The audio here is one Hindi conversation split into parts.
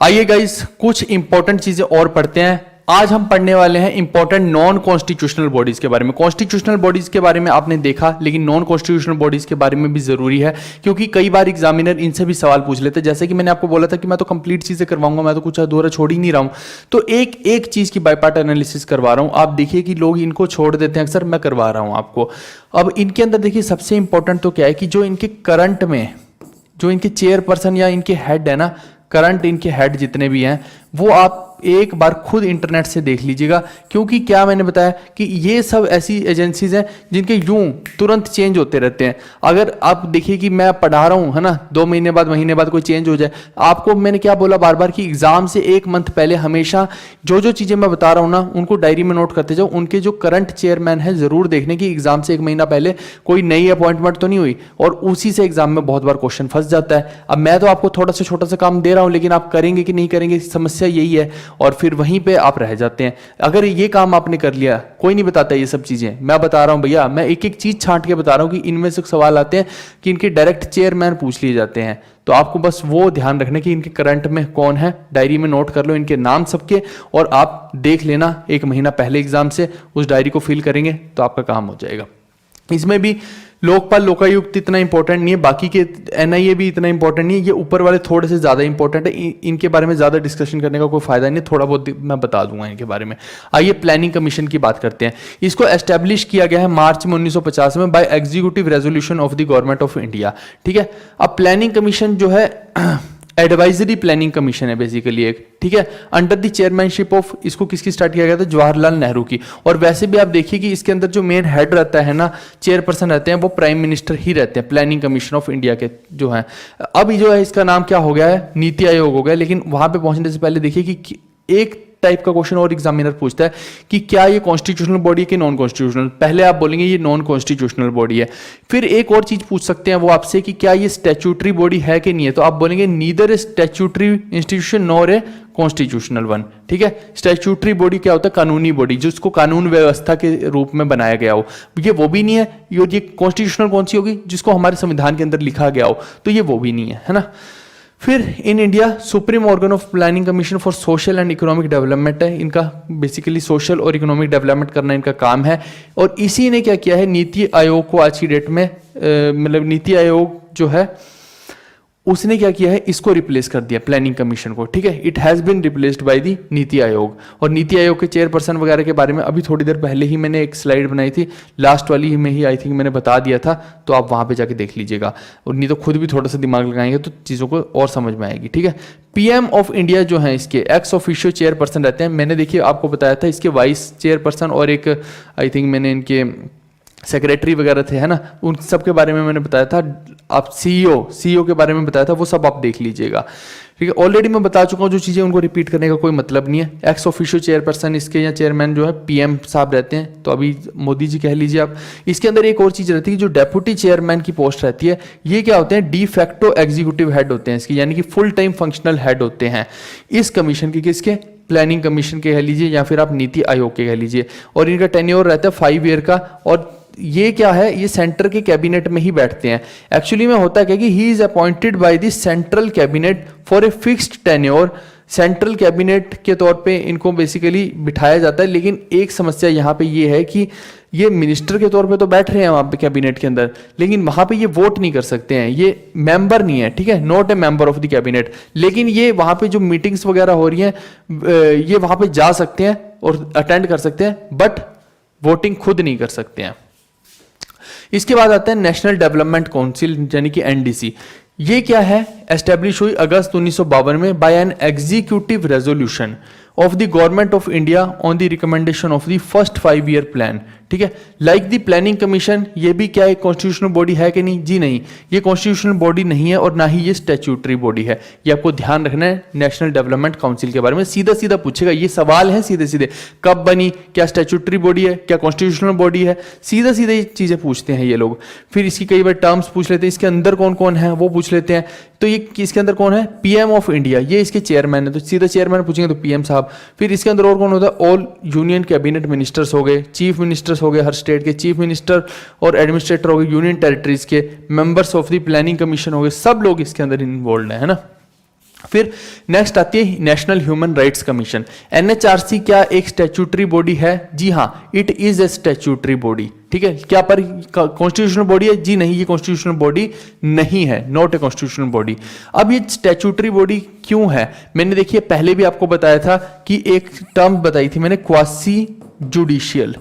आइए गाइस कुछ इंपॉर्टेंट चीजें और पढ़ते हैं। आज हम पढ़ने वाले हैं इंपॉर्टेंट नॉन कॉन्स्टिट्यूशनल बॉडीज के बारे में। कॉन्स्टिट्यूशनल बॉडीज के बारे में आपने देखा, लेकिन नॉन कॉन्स्टिट्यूशनल बॉडीज के बारे में भी जरूरी है, क्योंकि कई बार एग्जामिनर इनसे भी सवाल पूछ लेते हैं। जैसे कि मैंने आपको बोला था कि मैं तो कंप्लीट चीजें करवाऊंगा, मैं तो कुछ अधूरा छोड़ ही नहीं रहा हूं, तो एक एक चीज की बाय पार्ट एनालिसिस करवा रहा हूं। आप देखिए कि लोग इनको छोड़ देते हैं अक्सर, मैं करवा रहा हूं आपको। अब इनके अंदर देखिए सबसे इंपॉर्टेंट तो क्या है कि जो इनके करंट में जो इनके चेयरपर्सन या इनके हेड है ना, करंट इनके हेड जितने भी हैं वो आप एक बार खुद इंटरनेट से देख लीजिएगा, क्योंकि क्या मैंने बताया कि ये सब ऐसी एजेंसीज हैं जिनके यूं तुरंत चेंज होते रहते हैं। अगर आप देखिए कि मैं पढ़ा रहा हूं है ना, 2 महीने बाद महीने बाद कोई चेंज हो जाए, आपको मैंने क्या बोला बार बार कि एग्जाम से 1 मंथ पहले हमेशा जो जो चीजें मैं बता रहा हूं ना उनको डायरी में नोट करते जाओ। उनके जो करंट चेयरमैन है जरूर देखने की एग्जाम से 1 महीना पहले कोई नई अपॉइंटमेंट तो नहीं हुई, और उसी से एग्जाम में बहुत बार क्वेश्चन फंस जाता है। अब मैं तो आपको थोड़ा सा छोटा सा काम दे रहा हूं, लेकिन आप करेंगे कि नहीं करेंगे, समस्या यही है, और फिर वहीं पे आप रह जाते हैं। अगर ये काम आपने कर लिया, कोई नहीं बताता ये सब चीजें, मैं बता रहा हूं भैया, मैं एक एक चीज छांट के बता रहा हूं कि इनमें से सवाल आते हैं कि इनके डायरेक्ट चेयरमैन पूछ लिए जाते हैं। तो आपको बस वो ध्यान रखना कि इनके करंट में कौन है, डायरी में नोट कर लो इनके नाम सबके, और आप देख लेना 1 महीना पहले एग्जाम से उस डायरी को फिल करेंगे तो आपका काम हो जाएगा। इसमें भी लोकपाल लोकायुक्त इतना इंपॉर्टेंट नहीं है, बाकी के एनआईए भी इतना इंपॉर्टेंट नहीं है, ये ऊपर वाले थोड़े से ज्यादा इंपॉर्टेंट है। इनके बारे में ज्यादा डिस्कशन करने का कोई फायदा नहीं है, थोड़ा बहुत मैं बता दूंगा इनके बारे में। आइए प्लानिंग कमीशन की बात करते हैं। इसको एस्टेब्लिश किया गया है मार्च में 1950 में by executive resolution of the government of India. ठीक है, अब प्लानिंग कमीशन जो है एडवाइजरी प्लानिंग कमीशन है बेसिकली एक, ठीक है, अंडर द चेयरमैनशिप ऑफ, इसको किसकी स्टार्ट किया गया था, जवाहरलाल नेहरू की। और वैसे भी आप देखिए कि इसके अंदर जो मेन हेड रहता है ना, चेयरपर्सन रहते हैं, वो प्राइम मिनिस्टर ही रहते हैं प्लानिंग कमीशन ऑफ इंडिया के जो है। अब जो है इसका नाम क्या हो गया है, नीति आयोग हो गया। लेकिन वहां पे पहुंचने से पहले देखिए कि एक टाइप का क्वेश्चन और एग्जामिनर पूछता है कि क्या ये कॉन्स्टिट्यूशनल बॉडी है कि नॉन कॉन्स्टिट्यूशनल। पहले आप बोलेंगे ये नॉन कॉन्स्टिट्यूशनल बॉडी है, फिर एक और चीज पूछ सकते हैं वो आपसे कि क्या ये स्टैट्यूटरी बॉडी है कि नहीं है, तो आप बोलेंगे neither A statutory institution nor a constitutional one. ठीक है, स्टैट्यूटरी बॉडी क्या होता है, कानूनी बॉडी, जिसको कानून व्यवस्था के रूप में बनाया गया हो, ये वो भी नहीं है। ये कॉन्स्टिट्यूशनल कौन सी होगी, जिसको हमारे संविधान के अंदर लिखा गया हो, तो ये वो भी नहीं है ना। फिर in India supreme organ of planning commission for social and economic development है, इनका बेसिकली सोशल और इकोनॉमिक डेवलपमेंट करना इनका काम है। और इसी ने क्या किया है, नीति आयोग को आज की डेट में मतलब नीति आयोग जो है उसने क्या किया है, इसको रिप्लेस कर दिया प्लानिंग कमीशन को। ठीक है, it has been replaced by the Niti Aayog. और नीति आयोग के चेयरपर्सन वगैरह के बारे में अभी थोड़ी देर पहले ही मैंने एक स्लाइड बनाई थी, लास्ट वाली में ही आई थिंक मैंने बता दिया था, तो आप वहां पे जाके देख लीजिएगा, और नहीं तो खुद भी थोड़ा सा दिमाग लगाएंगे तो चीज़ों को और समझ में आएगी। ठीक है, पीएम ऑफ इंडिया जो है इसके एक्स ऑफिशियो चेयरपर्सन रहते हैं। मैंने देखिए आपको बताया था इसके वाइस चेयरपर्सन और एक आई थिंक मैंने इनके सेक्रेटरी वगैरह थे है ना, उन सब के बारे में मैंने बताया था। आप सीईओ के बारे में बताया था, वो सब आप देख लीजिएगा। ठीक है, ऑलरेडी मैं बता चुका हूँ जो चीज़ें, उनको रिपीट करने का कोई मतलब नहीं है। एक्स ऑफिशियो चेयरपर्सन इसके या चेयरमैन जो है पीएम साहब रहते हैं, तो अभी मोदी जी कह लीजिए आप। इसके अंदर एक और चीज़ रहती है, जो डेप्यूटी चेयरमैन की पोस्ट रहती है, ये क्या होते हैं, डी फैक्टो एग्जीक्यूटिव हेड होते हैं इसकी, यानी कि फुल टाइम फंक्शनल हेड होते हैं इस कमीशन की। किसके, प्लानिंग कमीशन के कह लीजिए या फिर आप नीति आयोग के कह लीजिए। और इनका टेन्योर रहता है 5 ईयर का। और ये क्या है, ये सेंटर के कैबिनेट में ही बैठते हैं। एक्चुअली में होता है कि he is appointed by the central cabinet for a fixed tenure. Central cabinet के तौर पे इनको बेसिकली बिठाया जाता है। लेकिन एक समस्या यहाँ पे ये है कि ये मिनिस्टर के तौर पे तो बैठ रहे हैं वहाँ पे कैबिनेट के अंदर, लेकिन वहाँ पे ये वोट नहीं कर सकते हैं, ये मेंबर नहीं है। ठीक है, not a member of the cabinet. लेकिन ये वहाँ पे जो मीटिंग्स वगैरह हो रही हैं, ये वहाँ पे जा सकते हैं और अटेंड कर सकते हैं, बट वोटिंग खुद नहीं कर सकते हैं। इसके बाद आता है नेशनल डेवलपमेंट काउंसिल यानी कि एनडीसी। ये क्या है, एस्टेब्लिश हुई अगस्त 1952 में by an executive resolution of the government of India on the recommendation of the first 5 year plan. ठीक है, लाइक द प्लानिंग कमीशन, ये भी क्या एक कॉन्स्टिट्यूशनल बॉडी है कि नहीं, जी नहीं, ये कॉन्स्टिट्यूशनल बॉडी नहीं है और ना ही ये स्टैट्यूटरी बॉडी है। ये आपको ध्यान रखना है नेशनल डेवलपमेंट काउंसिल के बारे में। सीधा सीधा पूछेगा, ये सवाल है सीधे सीधे, कब बनी, क्या स्टैट्यूटरी बॉडी है, क्या कॉन्स्टिट्यूशनल बॉडी है, सीधा सीधे चीजें पूछते हैं ये लोग। फिर इसकी कई बार टर्म्स पूछ लेते हैं, इसके अंदर कौन कौन है वो पूछ लेते हैं। तो ये इसके अंदर कौन है, पीएम ऑफ इंडिया, ये इसके चेयरमैन है, तो सीधा चेयरमैन पूछेंगे तो पीएम साहब। फिर इसके अंदर और कौन होता है, ऑल यूनियन कैबिनेट मिनिस्टर्स हो गए, चीफ मिनिस्टर्स हो गए, हर स्टेट के चीफ मिनिस्टर और एडमिनिस्ट्रेटर हो गए, यूनियन टेरिटरीज के members of the planning commission हो गए, सब लोग इसके अंदर इन्वॉल्व है ना। फिर नेक्स्ट आती है national human rights commission. NHRC क्या एक स्टैट्यूटरी बॉडी है? जी हाँ, it is a statutory body. ठीक है, क्या पर कॉन्स्टिट्यूशनल बॉडी है? जी नहीं, ये कॉन्स्टिट्यूशनल बॉडी नहीं है, नॉट ए कॉन्स्टिट्यूशनल बॉडी। अब ये स्टैट्यूटरी बॉडी क्यों है? मैंने देखिए पहले भी आपको बताया था कि एक टर्म बताई थी मैंने, क्वासी जुडिशियल।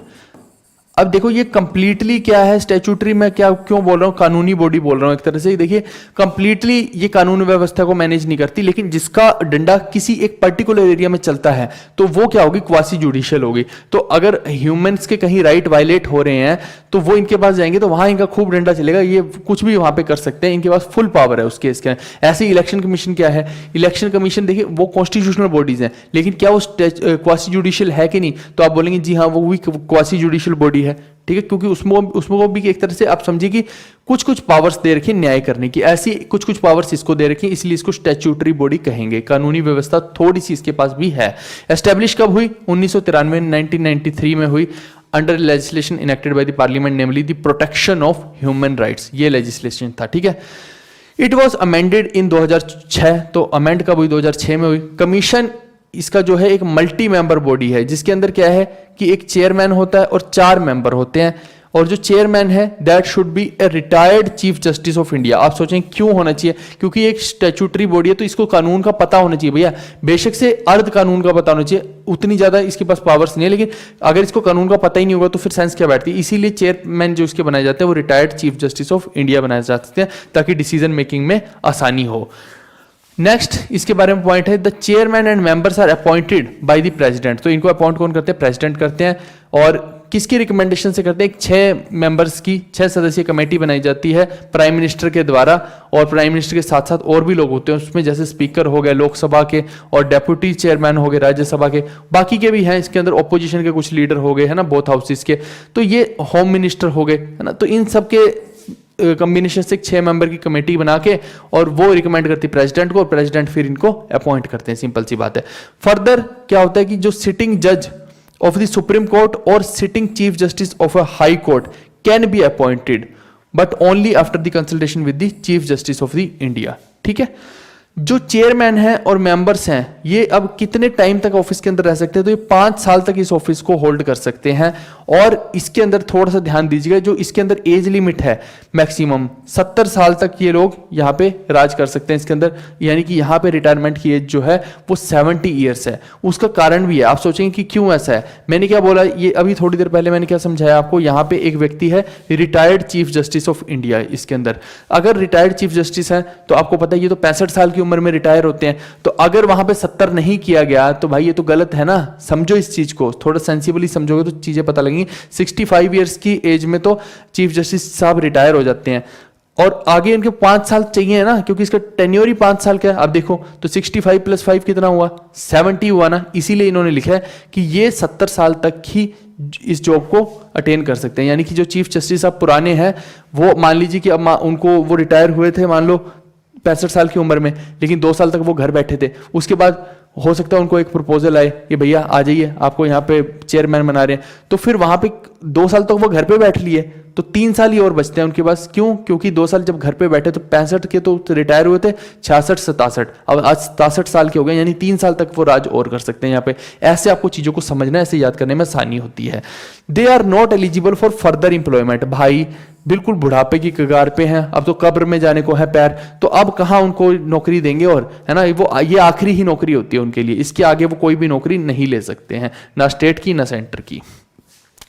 अब देखो ये कंप्लीटली क्या है स्टैट्यूटरी, में क्या क्यों बोल रहा हूं, कानूनी बॉडी बोल रहा हूं एक तरह से। देखिए कंप्लीटली ये कानून व्यवस्था को मैनेज नहीं करती, लेकिन जिसका डंडा किसी एक पर्टिकुलर एरिया में चलता है तो वो क्या होगी, क्वासी जुडिशियल होगी। तो अगर ह्यूमंस के कहीं राइट वायलेट हो रहे हैं तो वो इनके पास जाएंगे तो वहां इनका खूब डंडा चलेगा, ये कुछ भी वहां पे कर सकते हैं, इनके पास फुल पावर है उसके इसके। ऐसे इलेक्शन कमीशन क्या है, इलेक्शन कमीशन देखिए वो कॉन्स्टिट्यूशनल बॉडीज हैं, लेकिन क्या वो क्वासी जुडिशियल है कि नहीं? तो आप बोलेंगे जी हाँ वो भी क्वासी जुडिशियल बॉडी है। ठीक है, क्योंकि उसमें भी एक तरह से आप समझिए कि कुछ कुछ पावर्स दे रखी न्याय करने की, ऐसी कुछ कुछ पावर्स इसको दे रखी, इसलिए इसको स्टैट्यूटरी बॉडी कहेंगे। कानूनी व्यवस्था थोड़ी सी इसके पास भी है। एस्टेब्लिश कब हुई? 1993 1993 में हुई, under legislation enacted by the parliament, namely the protection of human rights, ये लेजिस्लेशन था। ठीक है, इट वॉज अमेंडेड इन 2006, तो अमेंड कब हुई? 2006 में हुई। कमीशन इसका जो है एक मल्टी मेंबर बॉडी है, जिसके अंदर क्या है कि एक चेयरमैन होता है और 4 मेंबर होते हैं, और जो चेयरमैन है that should be a retired chief justice of India. आप सोचें क्यों होना चाहिए? क्योंकि एक स्टैट्यूटरी बॉडी है तो इसको कानून का पता होना चाहिए भैया, बेशक से अर्ध कानून का पता होना चाहिए, उतनी ज्यादा इसके पास पावर्स नहीं है, लेकिन अगर इसको कानून का पता ही नहीं होगा तो फिर सेंस क्या बैठती है? इसीलिए चेयरमैन जो इसके बनाए जाते हैं वो retired chief justice of India बनाए जाते हैं, ताकि डिसीजन मेकिंग में आसानी हो। नेक्स्ट इसके बारे में पॉइंट है, the chairman and members are appointed by the president. तो इनको अपॉइंट कौन करते हैं? प्रेसिडेंट करते हैं। और किसकी रिकमेंडेशन से करते हैं? 6 मेंबर्स की 6 सदस्यीय कमेटी बनाई जाती है प्राइम मिनिस्टर के द्वारा, और प्राइम मिनिस्टर के साथ साथ और भी लोग होते हैं उसमें, जैसे स्पीकर हो गए लोकसभा के, और डेप्यूटी चेयरमैन हो गए राज्यसभा के, बाकी के भी हैं इसके अंदर, ऑपोजिशन के कुछ लीडर हो गए है ना, बोथ हाउसेस के, तो ये होम मिनिस्टर हो गए है ना। तो इन सब के कॉम्बिनेशन से 6 मेंबर की कमेटी बना के और वो रिकमेंड करती है प्रेसिडेंट को, और प्रेसिडेंट फिर इनको अपॉइंट करते हैं। सिंपल सी बात है। फर्दर क्या होता है कि जो सिटिंग जज ऑफ द सुप्रीम कोर्ट और sitting chief justice of a high court can be appointed but only after the consultation with the chief justice of the India. ठीक है, जो चेयरमैन है और मेंबर्स हैं ये अब कितने टाइम तक ऑफिस के अंदर रह सकते हैं? तो ये 5 साल तक इस ऑफिस को होल्ड कर सकते हैं। और इसके अंदर थोड़ा सा ध्यान दीजिएगा, जो इसके अंदर एज लिमिट है मैक्सिमम 70 साल तक ये लोग यहाँ पे राज कर सकते हैं इसके अंदर, यानी कि यहाँ पे रिटायरमेंट की एज जो है वो 70 ईयर्स है। उसका कारण भी है, आप सोचेंगे कि क्यों ऐसा है। मैंने क्या बोला, ये अभी थोड़ी देर पहले मैंने क्या समझाया आपको, यहाँ पे एक व्यक्ति है retired chief justice of India. इसके अंदर अगर रिटायर्ड चीफ जस्टिस है तो आपको पता है ये तो 65 साल की उम्र में रिटायर होते हैं, तो अगर वहां पे 70 नहीं किया गया तो भाई ये तो गलत है ना। समझो इस चीज को, थोड़ा सेंसिबली समझोगे तो चीजें पता लगेंगी। 65 ईयर्स की एज में तो चीफ जस्टिस साहब रिटायर हो जाते हैं, और आगे इनके 5 साल चाहिए ना, क्योंकि इसका टेन्योर ही 5 साल का है। अब देखो तो 65 + 5 कितना हुआ? 70 हुआ ना। इसीलिए इन्होंने लिखा है कि ये 70 साल तक ही इस जॉब को अटेन कर सकते हैं। यानी कि जो चीफ जस्टिस साहब पुराने हैं वो मान लीजिए कि अब उनको वो रिटायर हुए थे मान लो 65 साल की उम्र में, लेकिन 2 साल तक वो घर बैठे थे। उसके बाद हो सकता है उनको एक प्रपोजल आए कि भैया आ जाइए, आपको यहाँ पे चेयरमैन बना रहे हैं, तो फिर वहां पे 2 साल तक वो घर पे बैठ लिए, तो 3 साल ही और बचते हैं उनके पास। क्यों? क्योंकि 2 साल जब घर पे बैठे तो 65 के तो रिटायर हुए थे, 66 67, अब आज 67 साल के हो गए, यानी 3 साल तक वो राज और कर सकते हैं यहाँ पे। ऐसे आपको चीजों को समझना, ऐसे याद करने में आसानी होती है। They are not eligible for further employment. भाई बिल्कुल बुढ़ापे की कगार पे हैं, अब तो कब्र में जाने को है पैर, तो अब कहाँ उनको नौकरी देंगे? और है ना, वो ये आखिरी ही नौकरी होती है उनके लिए, इसके आगे वो कोई भी नौकरी नहीं ले सकते हैं, ना स्टेट की ना सेंटर की।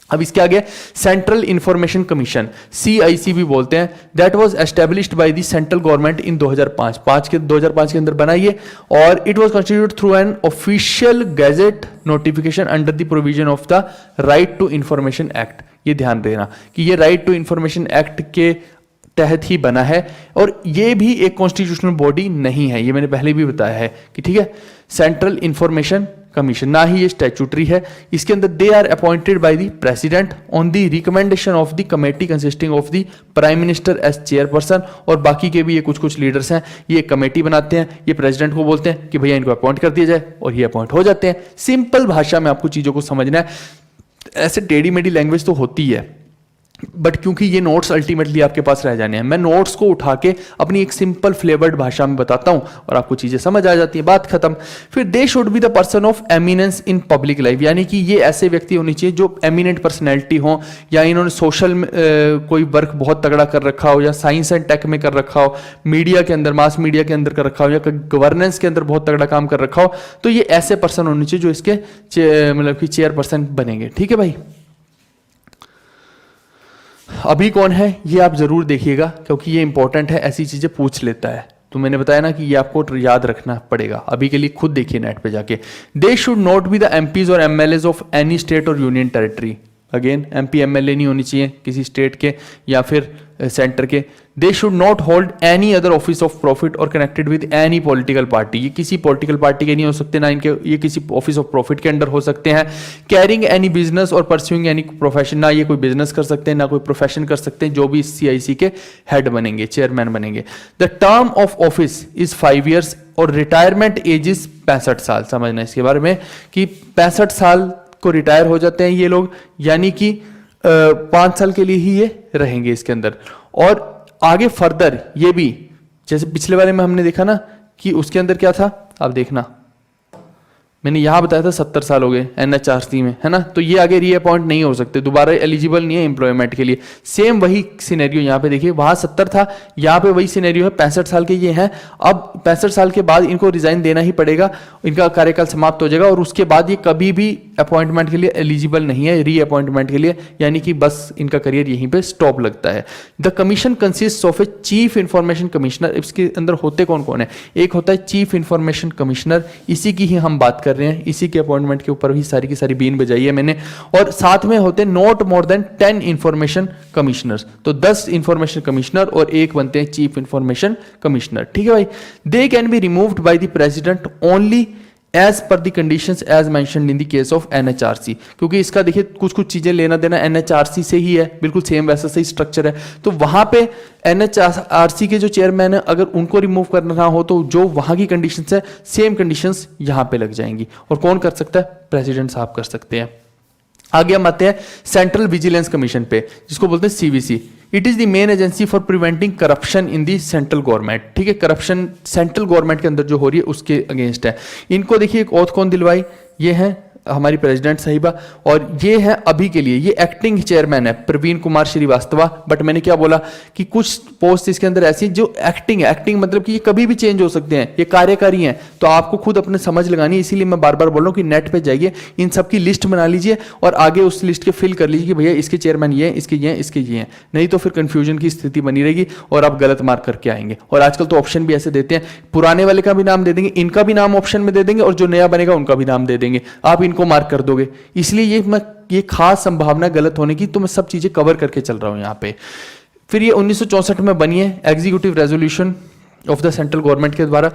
अब इसके आगे सेंट्रल इंफॉर्मेशन कमीशन, CIC भी बोलते हैं, that was established by the central government in 2005 के अंदर बनाइए, और it was constituted through an official gazette notification under the provision of the right to information act. ये ध्यान देना कि ये राइट टू इंफॉर्मेशन एक्ट के तहत ही बना है, और ये भी एक कॉन्स्टिट्यूशनल बॉडी नहीं है, ये मैंने पहले भी बताया है कि ठीक है, सेंट्रल इंफॉर्मेशन कमीशन, ना ही ये स्टैट्यूटरी है। इसके अंदर they are appointed by the president on the recommendation of the committee consisting of the prime minister as chairperson, और बाकी के भी ये कुछ लेडर्स हैं, ये कमेटी बनाते हैं, ये प्रेसिडेंट को बोलते हैं कि भैया इनको अपॉइंट कर दिया जाए, और ये अपॉइंट हो जाते हैं। सिंपल भाषा में आपको चीजों को समझना है, ऐसे टेढ़ी मेढ़ी लैंग्वेज तो होती है, बट क्योंकि ये नोट्स अल्टीमेटली आपके पास रह जाने हैं, मैं नोट्स को उठा के अपनी एक सिंपल फ्लेवर्ड भाषा में बताता हूं और आपको चीजें समझ आ जाती है, बात खत्म। फिर they should be the person of eminence in public life, यानी कि ये ऐसे व्यक्ति होने चाहिए जो एमिनेंट पर्सनैलिटी हो, या इन्होंने सोशल कोई वर्क बहुत तगड़ा कर रखा हो, या साइंस एंड टेक में कर रखा हो, मीडिया के अंदर, मास मीडिया के अंदर कर रखा हो, या गवर्नेंस के अंदर बहुत तगड़ा काम कर रखा हो। तो ये ऐसे पर्सन होने चाहिए जो इसके मतलब कि चेयरपर्सन बनेंगे। ठीक है भाई। अभी कौन है ये आप जरूर देखिएगा, क्योंकि ये इंपॉर्टेंट है, ऐसी चीजें पूछ लेता है। तो मैंने बताया ना कि ये आपको याद रखना पड़ेगा। अभी के लिए खुद देखिए नेट पे जाके। दे should not be the MPs और एमएलएज ऑफ एनी स्टेट और union territory. Again MP MLA नहीं होनी चाहिए किसी स्टेट के या फिर सेंटर के। They should not hold any other office of profit और connected with any political party. ये किसी पॉलिटिकल पार्टी के नहीं हो सकते, ना इनके ये किसी ऑफिस ऑफ प्रॉफिट के अंडर हो सकते हैं। कैरिंग एनी बिजनेस और परस्यूइंग एनी प्रोफेशन, ना ये कोई बिजनेस कर सकते हैं ना कोई प्रोफेशन कर सकते हैं, जो भी सीआईसी के हेड बनेंगे, चेयरमैन बनेंगे। The term of office is 5 years और रिटायरमेंट एज इज 65 साल। समझना इसके बारे में कि 65 साल को रिटायर हो जाते हैं ये लोग, यानी कि 5 साल के लिए ही ये रहेंगे इसके अंदर। और आगे फर्दर ये भी, जैसे पिछले वाले में हमने देखा ना कि उसके अंदर क्या था, आप देखना मैंने यहां बताया था 70 साल हो गए एनएचआरसी में, है ना। तो ये आगे रीअपॉइंट नहीं हो सकते, दोबारा एलिजिबल नहीं है एम्प्लॉयमेंट के लिए। सेम वही सिनेरियो यहाँ पे देखिए, वहां 70 था, यहाँ पे वही सिनेरियो है, 65 साल के ये हैं। अब 65 साल के बाद इनको रिजाइन देना ही पड़ेगा, इनका कार्यकाल समाप्त हो जाएगा और उसके बाद ये कभी भी अपॉइंटमेंट के लिए एलिजिबल नहीं है, रीअपॉइंटमेंट के लिए, यानी कि बस इनका करियर यहीं पे स्टॉप लगता है। The commission consist of a chief information commissioner. इसके अंदर होते कौन कौन है? एक होता है चीफ इंफॉर्मेशन कमिश्नर, इसी की ही हम बात कर रहे हैं, इसी के अपॉइंटमेंट के ऊपर भी सारी की सारी बीन बजाई है मैंने। और साथ में होते हैं not more than 10 information commissioners. तो 10 इंफॉर्मेशन कमिश्नर और एक बनते हैं चीफ इंफॉर्मेशन कमिश्नर। ठीक है भाई। They can be removed by the president only as per the conditions as mentioned in the case of NHRC. क्योंकि इसका देखिए कुछ कुछ चीजें लेना देना एनएचआरसी से ही है, बिल्कुल सेम वैसा सही स्ट्रक्चर है। तो वहां पे एनएचआरसी के जो चेयरमैन है, अगर उनको रिमूव करना हो तो जो वहां की कंडीशंस है सेम कंडीशंस यहां पे लग जाएंगी। और कौन कर सकता है? प्रेसिडेंट साहब कर सकते हैं। आगे हम आते हैं सेंट्रल विजिलेंस कमीशन पे, जिसको बोलते हैं CVC. It is the main agency for preventing corruption in the central government. ठीक है, करप्शन सेंट्रल गवर्नमेंट के अंदर जो हो रही है उसके अगेंस्ट है। इनको देखिए एक ओथ कौन दिलवाई, ये है हमारी प्रेसिडेंट साहिबा, और ये है अभी के लिए ये एक्टिंग चेयरमैन है प्रवीण कुमार श्रीवास्तवा। बट मैंने क्या बोला कि कुछ पोस्ट इसके अंदर ऐसी जो एक्टिंग है, एक्टिंग मतलब कि ये कभी भी चेंज हो सकते हैं, ये कार्यकारी हैं, तो आपको खुद अपने समझ लगानी है। इसीलिए मैं बार बार बोल रहा हूँ कि नेट पे जाइए, इन सब की लिस्ट बना लीजिए और आगे उस लिस्ट के फिल कर लीजिए कि भैया इसके चेयरमैन ये हैं, इसके ये हैं, इसके ये हैं। नहीं तो फिर कंफ्यूजन की स्थिति बनी रहेगी और आप गलत मार्क करके आएंगे। और आजकल तो ऑप्शन भी ऐसे देते हैं, पुराने वाले का भी नाम दे देंगे, इनका भी नाम ऑप्शन में दे देंगे और जो नया बनेगा उनका भी नाम दे देंगे, आप इनको मार्क कर दोगे। इसलिए ये खास संभावना गलत होने की, तो मैं सब चीजें कवर करके चल रहा हूं यहां पे। फिर ये 1964 में बनी है executive resolution of the central government के द्वारा।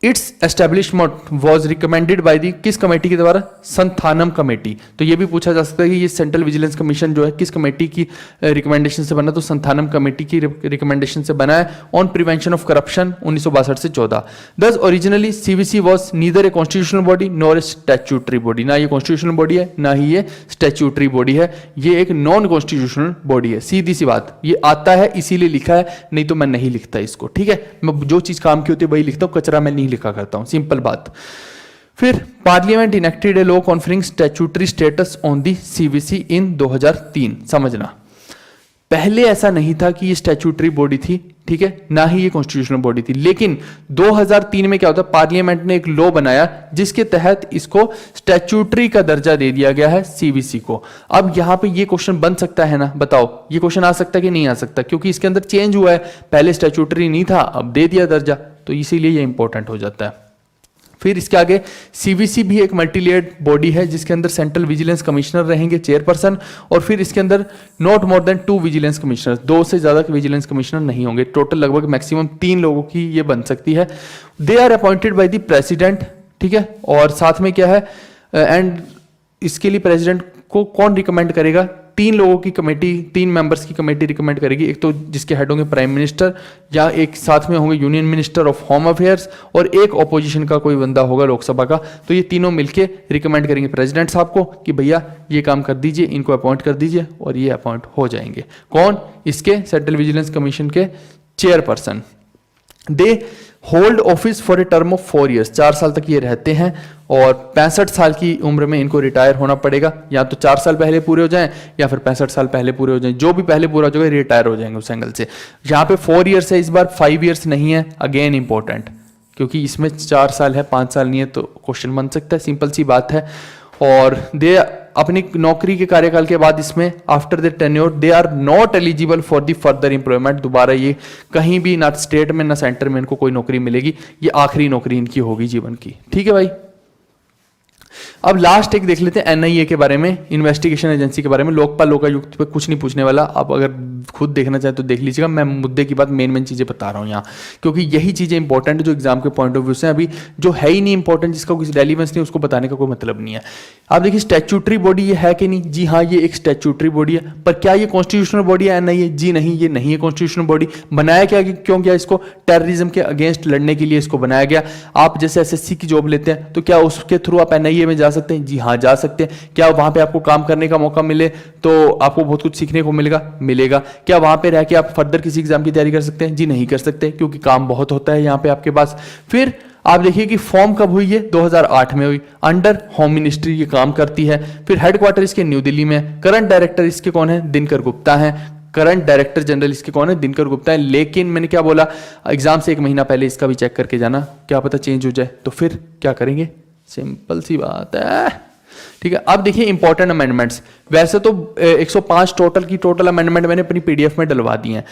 It's establishment was recommended by the किस कमेटी के द्वारा? संथानम कमेटी। तो ये भी पूछा जा सकता है कि ये सेंट्रल विजिलेंस कमीशन जो है किस कमेटी की रिकमेंडेशन से बना? तो संथानम कमेटी की रिकमेंडेशन से बना है। ऑन प्रिवेंशन ऑफ करप्शन 1962 से 14। दस originally CVC was neither a constitutional body nor a statutory body. ना ये कॉन्स्टिट्यूशनल बॉडी है ना ही ये स्टैट्यूटरी बॉडी है, ये एक नॉन कॉन्स्टिट्यूशनल बॉडी है। सीधी सी बात, ये आता है इसीलिए लिखा है, नहीं तो मैं नहीं लिखता इसको। ठीक है, मैं जो चीज काम की होती है वही लिखता हूं, कचरा मैं नहीं लिखा करता हूं, सिंपल बात। फिर parliament enacted a law conferring statutory status on the CVC in 2003। समझना, पहले ऐसा नहीं था कि ये स्टैट्यूटरी बॉडी थी, ठीक है, ना ही ये कॉन्स्टिट्यूशनल बॉडी थी। लेकिन 2003 में क्या होता है, पार्लियामेंट ने एक लॉ बनाया जिसके तहत इसको स्टैट्यूटरी का दर्जा दे दिया गया है सीवीसी को। अब यहां पे ये क्वेश्चन बन सकता है ना, बताओ ये क्वेश्चन आ सकता है कि नहीं आ सकता? क्योंकि इसके अंदर चेंज हुआ है, पहले स्टैट्यूटरी नहीं था, अब दे दिया दर्जा, तो इसीलिए ये इंपॉर्टेंट हो जाता है। फिर इसके आगे सीवीसी भी एक मल्टीलेयर्ड बॉडी है जिसके अंदर सेंट्रल विजिलेंस कमिश्नर रहेंगे चेयरपर्सन, और फिर इसके अंदर not more than 2 vigilance commissioner, 2 से ज्यादा विजिलेंस कमिश्नर नहीं होंगे। टोटल लगभग मैक्सिमम 3 लोगों की ये बन सकती है। They are appointed by the president, ठीक है, और साथ में क्या है, एंड इसके लिए प्रेसिडेंट को कौन रिकमेंड करेगा? 3 लोगों की कमेटी, 3 मेंबर्स की कमेटी रिकमेंड करेगी। एक तो जिसके हेड होंगे प्राइम मिनिस्टर, या एक साथ में होंगे union minister of home affairs, और एक ऑपोजिशन का कोई बंदा होगा लोकसभा का। तो ये तीनों मिलके रिकमेंड करेंगे प्रेसिडेंट साहब को कि भैया ये काम कर दीजिए, इनको अपॉइंट कर दीजिए, और ये अपॉइंट हो जाएंगे। कौन? इसके सेंट्रल विजिलेंस कमीशन के chairperson. They hold office for a term of 4 years, 4 साल तक ये रहते हैं, और 65 साल की उम्र में इनको रिटायर होना पड़ेगा। या तो 4 साल पहले पूरे हो जाएं या फिर 65 साल पहले पूरे हो जाएं, जो भी पहले पूरा हो जाएगा रिटायर हो जाएंगे उस एंगल से। यहाँ पे 4 ईयर्स है इस बार, 5 ईयर्स नहीं है। अगेन इंपॉर्टेंट, क्योंकि इसमें 4 साल है, 5 साल नहीं है, तो क्वेश्चन बन सकता है, सिंपल सी बात है। और दे अपनी नौकरी के कार्यकाल के बाद इसमें after the tenure they are not eligible for the further employment. दोबारा ये कहीं भी ना स्टेट में ना सेंटर में इनको कोई नौकरी मिलेगी, ये आखिरी नौकरी इनकी होगी जीवन की। ठीक है भाई। अब लास्ट एक देख लेते हैं एनआईए के बारे में, इन्वेस्टिगेशन एजेंसी के बारे में। लोकपाल लोकायुक्त पे कुछ नहीं पूछने वाला, आप अगर खुद देखना चाहें तो देख लीजिएगा। मैं मुद्दे की बात मेन चीजें बता रहा हूं यहाँ, क्योंकि यही चीजें इंपॉर्टेंट जो एग्जाम के पॉइंट ऑफ व्यू से, अभी जो है ही नहीं इंपॉर्टेंट, जिसका कोई रेलिवेंस नहीं, उसको बताने का कोई मतलब नहीं है। आप देखिए स्टैट्यूटरी बॉडी ये है कि नहीं? जी हाँ, ये एक स्टैट्यूटरी बॉडी है। पर क्या ये कॉन्स्टिट्यूशनल बॉडी है एनआईए? जी नहीं, ये नहीं है कॉन्स्टिट्यूशनल बॉडी। बनाया क्या, क्यों किया इसको? टेररिज्म के अगेंस्ट लड़ने के लिए इसको बनाया गया। आप जैसे एसएससी की जॉब लेते हैं तो क्या उसके थ्रू आप एनआईए में जा सकते हैं? जी हाँ, जा सकते हैं। क्या वहां पे आपको काम करने का मौका मिले तो आपको बहुत कुछ सीखने को मिलेगा? क्या वहां पे रह के आप फर्दर किसी एग्जाम की तैयारी कर सकते हैं? जी नहीं कर सकते, क्योंकि काम बहुत होता है यहाँ पे आपके पास। फिर आप देखिए कि फॉर्म कब हुई है? 2008 में हुई। अंडर होम मिनिस्ट्री ये काम करती है। फिर हेडक्वार्टर इसके न्यू दिल्ली में। करंट डायरेक्टर इसके कौन है? दिनकर गुप्ता है। करंट डायरेक्टर जनरल इसके कौन है? दिनकर गुप्ता है। लेकिन मैंने क्या बोला, एग्जाम से 1 महीना पहले इसका भी चेक करके जाना, क्या पता चेंज हो जाए। तो फिर क्या करेंगे? सिंपल सी बात है। ठीक है। अब देखिए इंपॉर्टेंट अमेंडमेंट्स। वैसे तो 105 टोटल अमेंडमेंट मैंने अपनी पीडीएफ में डलवा दी हैं,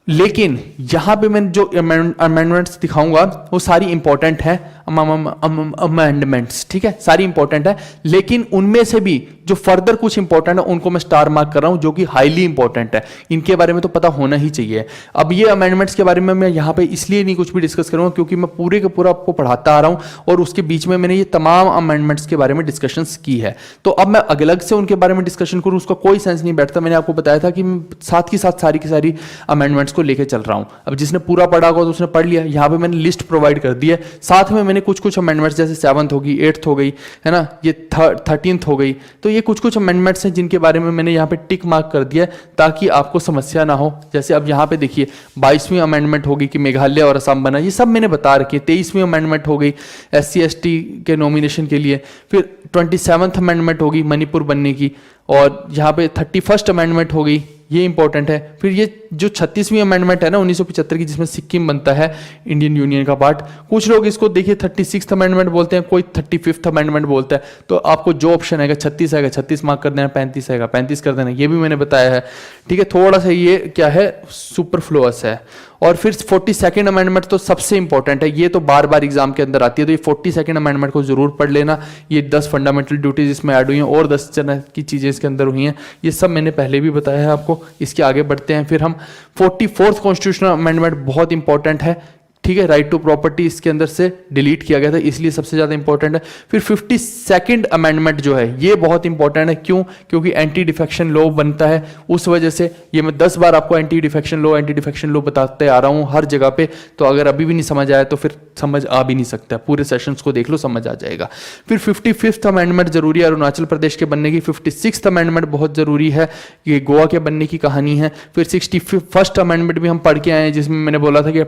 लेकिन यहां पे मैं जो अमेंडमेंट्स दिखाऊंगा वो सारी इंपॉर्टेंट है अमेंडमेंट्स। ठीक है, सारी इंपॉर्टेंट है, लेकिन उनमें से भी जो फर्दर कुछ इंपॉर्टेंट है उनको मैं स्टार मार्क कर रहा हूं, जो कि हाईली इंपॉर्टेंट है। इनके बारे में तो पता होना ही चाहिए। अब ये अमेंडमेंट्स के बारे में मैं यहां पे इसलिए नहीं कुछ भी डिस्कस करूंगा क्योंकि मैं पूरे का पूरा आपको पढ़ाता आ रहा हूं, और उसके बीच में मैंने ये तमाम अमेंडमेंट्स के बारे में डिस्कशंस की है। तो अब मैं अलग से उनके बारे में डिस्कशन करूं, उसका कोई सेंस नहीं बैठता। मैंने आपको बताया था कि साथ ही साथ सारी की सारी अमेंडमेंट्स को लेके चल रहा हूं। अब जिसने पूरा पढ़ा होगा तो उसने पढ़ लिया। यहां पे मैंने लिस्ट प्रोवाइड कर दी है, साथ में मैंने कुछ कुछ अमेंडमेंट्स जैसे 7th होगी, 8th हो गई, है ना, ये 13th हो गई। तो ये कुछ कुछ अमेंडमेंट्स हैं जिनके बारे में मैंने यहाँ पे टिक मार्क कर दिया है ताकि आपको समस्या ना हो। जैसे अब यहाँ पे देखिए 22वीं अमेंडमेंट होगी कि मेघालय और असम बना, ये सब मैंने बता रखी है। 23वीं अमेंडमेंट हो गई SC/ST के नॉमिनेशन के लिए। फिर 27th अमेंडमेंट होगी मणिपुर बनने की, और यहाँ पे 31st अमेंडमेंट हो गई, ये इंपॉर्टेंट है। फिर ये जो 36वीं अमेंडमेंट है ना 1975 की, जिसमें सिक्किम बनता है इंडियन यूनियन का पार्ट, कुछ लोग इसको देखिए 36th अमेंडमेंट बोलते हैं, कोई 35th अमेंडमेंट बोलता है। तो आपको जो ऑप्शन आएगा 36 आएगा 36 मार्क कर देना, 35 आएगा 35 कर देना, ये भी मैंने बताया है। ठीक है, थोड़ा सा ये क्या है, सुपरफ्लुअस है। और फिर 42nd अमेंडमेंट तो सबसे इंपॉर्टेंट है, ये तो बार बार एग्जाम के अंदर आती है, तो ये 42nd अमेंडमेंट को जरूर पढ़ लेना। ये 10 फंडामेंटल ड्यूटीज इसमें ऐड हुई हैं और 10 तरह की चीजें इसके अंदर हुई हैं, ये सब मैंने पहले भी बताया है आपको। इसके आगे बढ़ते हैं। फिर हम 44th कॉन्स्टिट्यूशनल अमेंडमेंट बहुत इंपॉर्टेंट है। ठीक है, राइट टू प्रॉपर्टी इसके अंदर से डिलीट किया गया था, इसलिए सबसे ज्यादा इंपॉर्टेंट है। फिर 52nd अमेंडमेंट जो है ये बहुत इंपॉर्टेंट है। क्यों? क्योंकि एंटी डिफेक्शन लॉ बनता है, उस वजह से ये मैं 10 बार आपको एंटी डिफेक्शन लॉ बताते आ रहा हूं हर जगह पे। तो अगर अभी भी नहीं समझ आया तो फिर समझ आ भी नहीं सकता, पूरे सेशंस को देख लो समझ आ जाएगा। फिर 55th अमेंडमेंट जरूरी है अरुणाचल प्रदेश के बनने की। 56th अमेंडमेंट बहुत जरूरी है, ये गोवा के बनने की कहानी है। फिर 61st अमेंडमेंट भी हम पढ़ के आए हैं, जिसमें मैंने बोला था कि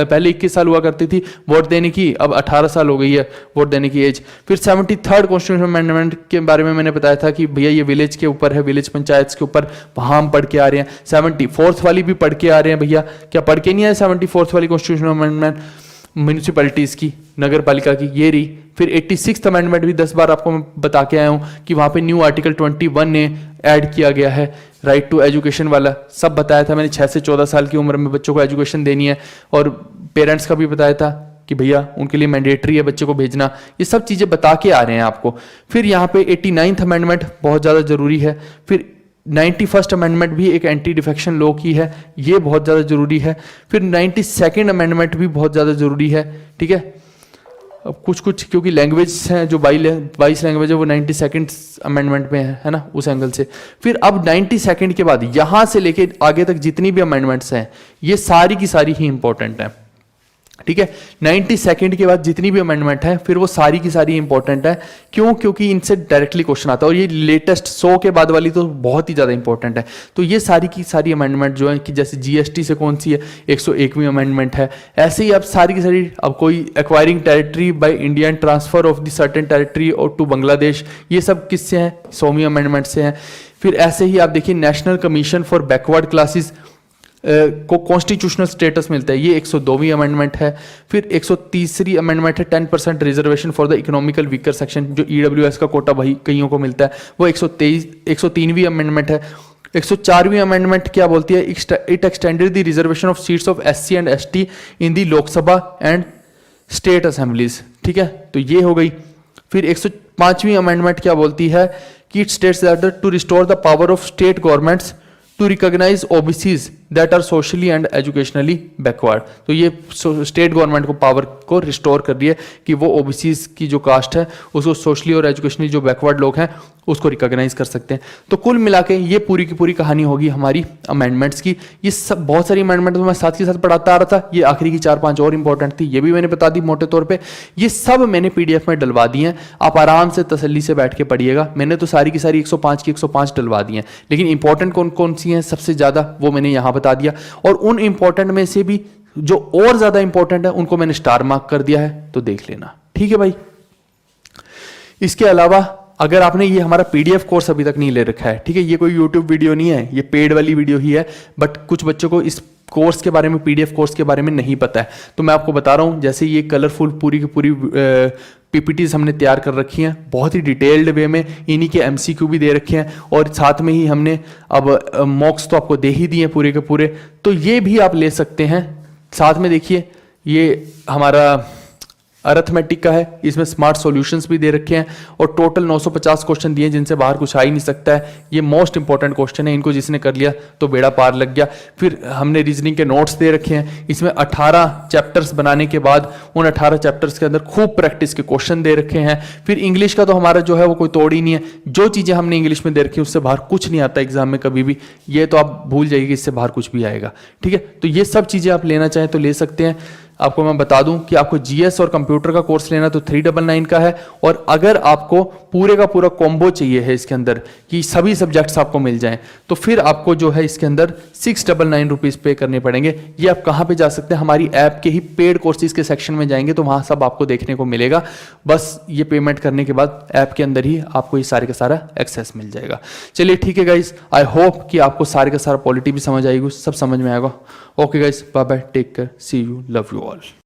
पहले 21 साल हुआ करती थी वोट देने की, अब 18 साल हो गई है वोट देने की एज। फिर 73rd कॉन्स्टिट्यूशनल अमेंडमेंट के बारे में मैंने बताया था कि भैया ये विलेज के ऊपर है, विलेज पंचायत के ऊपर, वहां हम पढ़ के आ रहे हैं। 74th वाली भी पढ़ के आ रहे हैं भैया, क्या पढ़ के नहीं आए 74th वाली कॉन्स्टिट्यूशनल अमेंडमेंट म्यूनिसिपैलिटीज की, नगर पालिका की, ये रही। फिर 86th अमेंडमेंट भी 10 बार आपको मैं बता के आया हूं कि वहां पे न्यू आर्टिकल 21 ने ऐड किया गया है, राइट टू एजुकेशन वाला, सब बताया था मैंने। 6 से 14 साल की उम्र में बच्चों को एजुकेशन देनी है, और पेरेंट्स का भी बताया था कि भैया उनके लिए मैंडेटरी है बच्चे को भेजना, ये सब चीजें बता के आ रहे हैं आपको। फिर यहाँ पे 89th अमेंडमेंट बहुत ज्यादा जरूरी है। फिर 91st अमेंडमेंट भी एक एंटी डिफेक्शन लॉ की है, ये बहुत ज़्यादा जरूरी है। फिर 92nd अमेंडमेंट भी बहुत ज़्यादा जरूरी है। ठीक है, अब कुछ क्योंकि लैंग्वेज हैं जो 22 लैंग्वेज है वो 92nd अमेंडमेंट में है ना, उस एंगल से। फिर अब 92nd के बाद यहाँ से लेके आगे तक जितनी भी अमेंडमेंट्स हैं ये सारी की सारी ही इंपॉर्टेंट हैं, ठीक है। 92nd के बाद जितनी भी अमेंडमेंट है फिर वो सारी की सारी इंपॉर्टेंट है। क्यों? क्योंकि इनसे डायरेक्टली क्वेश्चन आता है, और ये लेटेस्ट 100 के बाद वाली तो बहुत ही ज़्यादा इंपॉर्टेंट है। तो ये सारी की सारी अमेंडमेंट जो है कि जैसे जीएसटी से कौन सी है, 101वीं अमेंडमेंट है। ऐसे ही अब सारी की सारी, अब कोई acquiring territory by India and transfer of the certain territory और टू बांग्लादेश, ये सब किससे हैं? 100वीं अमेंडमेंट से हैं। फिर ऐसे ही आप देखिए national commission for backward classes को कॉन्स्टिट्यूशनल स्टेटस मिलता है, ये 102वीं अमेंडमेंट है। फिर 130वीं अमेंडमेंट है 10% reservation for the economical weaker section, जो ईडब्ल्यूएस का कोटा भाई कईयों को मिलता है, वो 103वीं अमेंडमेंट है। 104वीं अमेंडमेंट क्या बोलती है? It extended the reservation of seats of SC and ST in the Lok Sabha and state assemblies, ठीक है, तो ये हो गई। फिर 105वीं अमेंडमेंट क्या बोलती है कि it states that to restore the power of state governments to recognize OBCs that are socially and educationally backward. तो ये स्टेट गवर्नमेंट को पावर को रिस्टोर कर रही है कि वो ओबीसीज की जो कास्ट है उसको सोशली और एजुकेशनली जो बैकवर्ड लोग हैं उसको रिकॉग्नाइज कर सकते हैं। तो कुल मिला के ये पूरी की पूरी कहानी होगी हमारी अमेंडमेंट्स की। ये सब बहुत सारी अमेंडमेंट मैं साथ के साथ पढ़ाता आ रहा था, ये आखिरी की 4-5 और इंपॉर्टेंट थी, ये भी मैंने बता दी मोटे तौर पे। ये सब मैंने पीडीएफ में डलवा दी हैं, आप आराम से तसल्ली से बैठ के पढ़िएगा। मैंने तो सारी की सारी 105 की 105 डलवा दी हैं, लेकिन इंपॉर्टेंट कौन कौन सी हैं सबसे ज़्यादा वो मैंने यहाँ बता दिया। और उन इंपॉर्टेंट में से भी जो और ज़्यादा इंपॉर्टेंट है उनको मैंने स्टार मार्क कर दिया है, तो देख लेना, ठीक है भाई। इसके अलावा अगर आपने ये हमारा पीडीएफ कोर्स अभी तक नहीं ले रखा है, ठीक है, ये कोई यूट्यूब वीडियो नहीं है, ये पेड वाली वीडियो ही है, बट कुछ बच्चों को इस कोर्स के बारे में, पीडीएफ कोर्स के बारे में नहीं पता है, तो मैं आपको बता रहा हूँ। जैसे ये कलरफुल पूरी की पूरी पीपीटीज हमने तैयार कर रखी हैं बहुत ही डिटेल्ड वे में, इन्हीं के एमसीक्यू भी दे रखे हैं, और साथ में ही हमने अब मॉक्स तो आपको दे ही दिए पूरे के पूरे, तो ये भी आप ले सकते हैं। साथ में देखिए ये हमारा अरिथमेटिक का है, इसमें स्मार्ट सॉल्यूशंस भी दे रखे हैं, और टोटल 950 क्वेश्चन दिए जिनसे बाहर कुछ आ ही नहीं सकता है। ये मोस्ट इंपॉर्टेंट क्वेश्चन है, इनको जिसने कर लिया तो बेड़ा पार लग गया। फिर हमने रीजनिंग के नोट्स दे रखे हैं, इसमें 18 चैप्टर्स बनाने के बाद उन 18 चैप्टर्स के अंदर खूब प्रैक्टिस के क्वेश्चन दे रखे हैं। फिर इंग्लिश का तो हमारा जो है वो कोई तोड़ ही नहीं है, जो चीज़ें हमने इंग्लिश में दे रखी है उससे बाहर कुछ नहीं आता एग्जाम में कभी भी, ये तो आप भूल जाइए कि इससे बाहर कुछ भी आएगा, ठीक है। तो ये सब चीज़ें आप लेना चाहें तो ले सकते हैं। आपको मैं बता दूं कि आपको जीएस और कंप्यूटर का कोर्स लेना तो 399 का है, और अगर आपको पूरे का पूरा कॉम्बो चाहिए है इसके अंदर कि सभी सब्जेक्ट्स आपको मिल जाएं, तो फिर आपको जो है इसके अंदर 699 रुपीज़ पे करने पड़ेंगे। ये आप कहाँ पे जा सकते हैं? हमारी ऐप के ही पेड कोर्सेज के सेक्शन में जाएंगे तो वहाँ सब आपको देखने को मिलेगा। बस ये पेमेंट करने के बाद ऐप के अंदर ही आपको ये सारे का सारा एक्सेस मिल जाएगा। चलिए ठीक है गाइज, आई होप कि आपको सारे का सारा पॉलिटी भी समझ आएगी, सब समझ में आएगा। Okay guys, bye bye, take care, see you, love you all.